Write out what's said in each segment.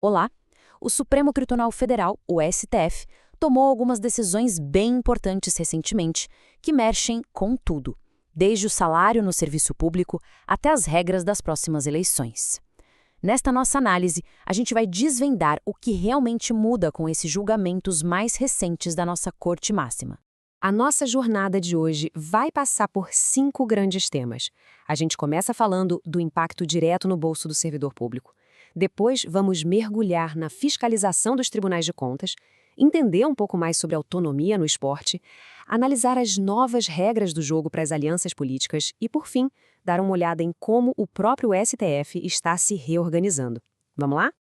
Olá! O Supremo Tribunal Federal, o STF, tomou algumas decisões bem importantes recentemente que mexem com tudo, desde o salário no serviço público até as regras das próximas eleições. Nesta nossa análise, a gente vai desvendar o que realmente muda com esses julgamentos mais recentes da nossa Corte Máxima. A nossa jornada de hoje vai passar por 5 grandes temas. A gente começa falando do impacto direto no bolso do servidor público. Depois, vamos mergulhar na fiscalização dos tribunais de contas, entender um pouco mais sobre autonomia no esporte, analisar as novas regras do jogo para as alianças políticas e, por fim, dar uma olhada em como o próprio STF está se reorganizando. Vamos lá?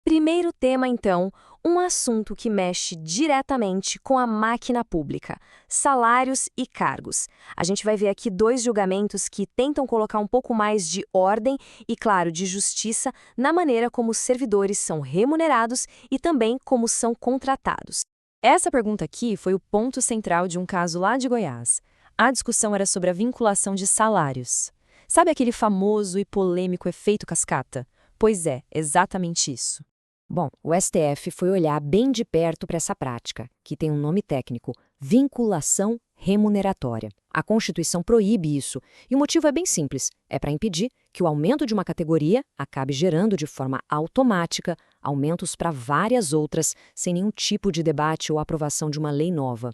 Primeiro tema, então, um assunto que mexe diretamente com a máquina pública, salários e cargos. A gente vai ver aqui dois julgamentos que tentam colocar um pouco mais de ordem e, claro, de justiça na maneira como os servidores são remunerados e também como são contratados. Essa pergunta aqui foi o ponto central de um caso lá de Goiás. A discussão era sobre a vinculação de salários. Sabe aquele famoso e polêmico efeito cascata? Pois é, exatamente isso. Bom, o STF foi olhar bem de perto para essa prática, que tem um nome técnico, vinculação remuneratória. A Constituição proíbe isso, e o motivo é bem simples, é para impedir que o aumento de uma categoria acabe gerando de forma automática aumentos para várias outras, sem nenhum tipo de debate ou aprovação de uma lei nova.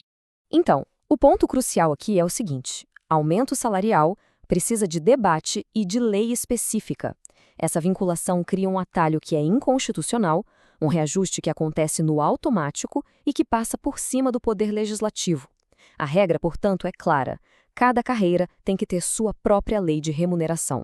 Então, o ponto crucial aqui é o seguinte: aumento salarial precisa de debate e de lei específica. Essa vinculação cria um atalho que é inconstitucional, um reajuste que acontece no automático e que passa por cima do poder legislativo. A regra, portanto, é clara: cada carreira tem que ter sua própria lei de remuneração.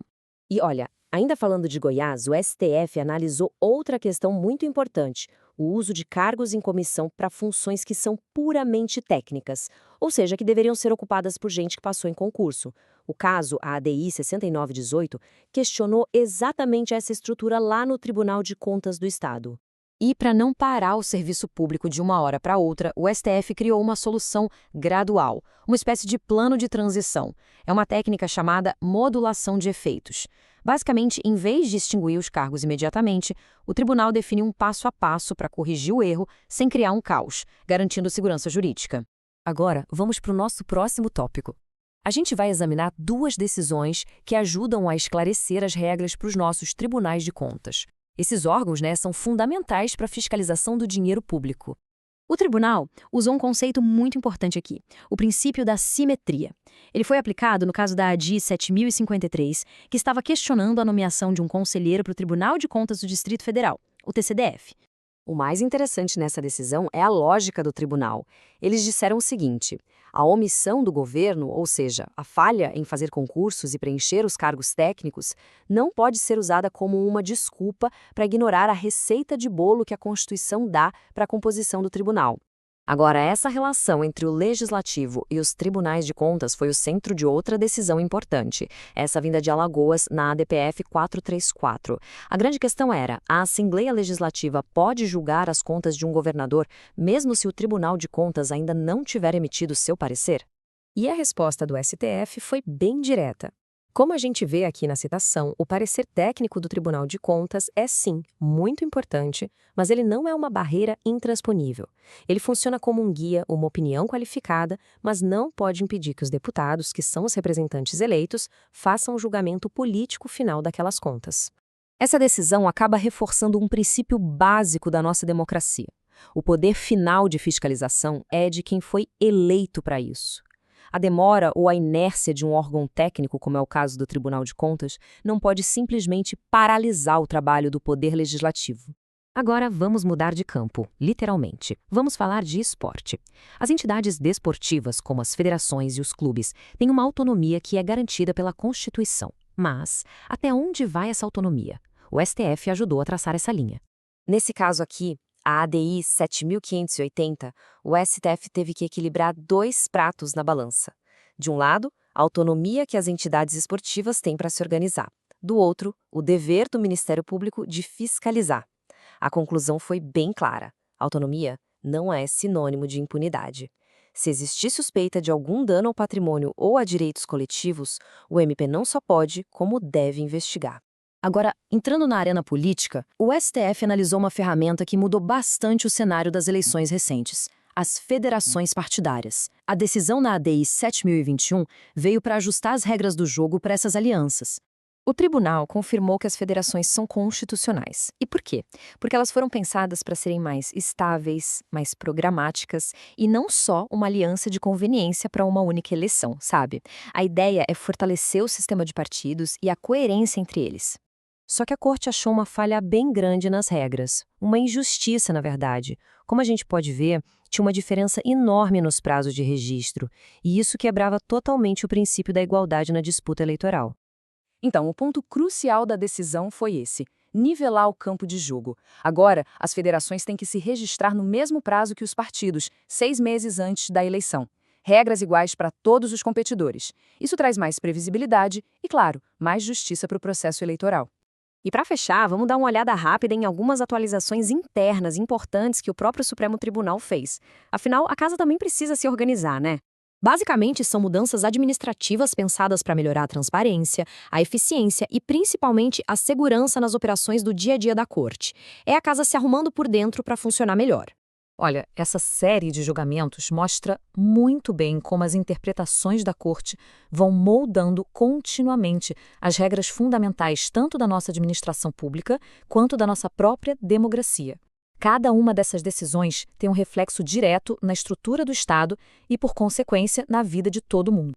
E olha, ainda falando de Goiás, o STF analisou outra questão muito importante, o uso de cargos em comissão para funções que são puramente técnicas, ou seja, que deveriam ser ocupadas por gente que passou em concurso. O caso, a ADI 6918, questionou exatamente essa estrutura lá no Tribunal de Contas do Estado. E para não parar o serviço público de uma hora para outra, o STF criou uma solução gradual, uma espécie de plano de transição. É uma técnica chamada modulação de efeitos. Basicamente, em vez de extinguir os cargos imediatamente, o tribunal define um passo a passo para corrigir o erro sem criar um caos, garantindo segurança jurídica. Agora, vamos para o nosso próximo tópico. A gente vai examinar duas decisões que ajudam a esclarecer as regras para os nossos tribunais de contas. Esses órgãos, são fundamentais para a fiscalização do dinheiro público. O tribunal usou um conceito muito importante aqui, o princípio da simetria. Ele foi aplicado no caso da ADI 7053, que estava questionando a nomeação de um conselheiro para o Tribunal de Contas do Distrito Federal, o TCDF. O mais interessante nessa decisão é a lógica do tribunal. Eles disseram o seguinte: a omissão do governo, ou seja, a falha em fazer concursos e preencher os cargos técnicos, não pode ser usada como uma desculpa para ignorar a receita de bolo que a Constituição dá para a composição do tribunal. Agora, essa relação entre o legislativo e os tribunais de contas foi o centro de outra decisão importante, essa vinda de Alagoas na ADPF 434. A grande questão era: a Assembleia Legislativa pode julgar as contas de um governador, mesmo se o Tribunal de Contas ainda não tiver emitido seu parecer? E a resposta do STF foi bem direta. Como a gente vê aqui na citação, o parecer técnico do Tribunal de Contas é, sim, muito importante, mas ele não é uma barreira intransponível. Ele funciona como um guia, uma opinião qualificada, mas não pode impedir que os deputados, que são os representantes eleitos, façam o julgamento político final daquelas contas. Essa decisão acaba reforçando um princípio básico da nossa democracia. O poder final de fiscalização é de quem foi eleito para isso. A demora ou a inércia de um órgão técnico, como é o caso do Tribunal de Contas, não pode simplesmente paralisar o trabalho do Poder Legislativo. Agora vamos mudar de campo, literalmente. Vamos falar de esporte. As entidades desportivas, como as federações e os clubes, têm uma autonomia que é garantida pela Constituição. Mas, até onde vai essa autonomia? O STF ajudou a traçar essa linha. Nesse caso aqui, a ADI 7580, o STF teve que equilibrar dois pratos na balança. De um lado, a autonomia que as entidades esportivas têm para se organizar. Do outro, o dever do Ministério Público de fiscalizar. A conclusão foi bem clara: autonomia não é sinônimo de impunidade. Se existir suspeita de algum dano ao patrimônio ou a direitos coletivos, o MP não só pode, como deve investigar. Agora, entrando na arena política, o STF analisou uma ferramenta que mudou bastante o cenário das eleições recentes: as federações partidárias. A decisão na ADI 7021 veio para ajustar as regras do jogo para essas alianças. O tribunal confirmou que as federações são constitucionais. E por quê? Porque elas foram pensadas para serem mais estáveis, mais programáticas e não só uma aliança de conveniência para uma única eleição, sabe? A ideia é fortalecer o sistema de partidos e a coerência entre eles. Só que a corte achou uma falha bem grande nas regras. Uma injustiça, na verdade. Como a gente pode ver, tinha uma diferença enorme nos prazos de registro, e isso quebrava totalmente o princípio da igualdade na disputa eleitoral. Então, o ponto crucial da decisão foi esse: nivelar o campo de jogo. Agora, as federações têm que se registrar no mesmo prazo que os partidos, 6 meses antes da eleição. Regras iguais para todos os competidores. Isso traz mais previsibilidade e, claro, mais justiça para o processo eleitoral. E para fechar, vamos dar uma olhada rápida em algumas atualizações internas importantes que o próprio Supremo Tribunal fez. Afinal, a casa também precisa se organizar, né? Basicamente, são mudanças administrativas pensadas para melhorar a transparência, a eficiência e, principalmente, a segurança nas operações do dia a dia da corte. É a casa se arrumando por dentro para funcionar melhor. Olha, essa série de julgamentos mostra muito bem como as interpretações da corte vão moldando continuamente as regras fundamentais tanto da nossa administração pública quanto da nossa própria democracia. Cada uma dessas decisões tem um reflexo direto na estrutura do Estado e, por consequência, na vida de todo mundo.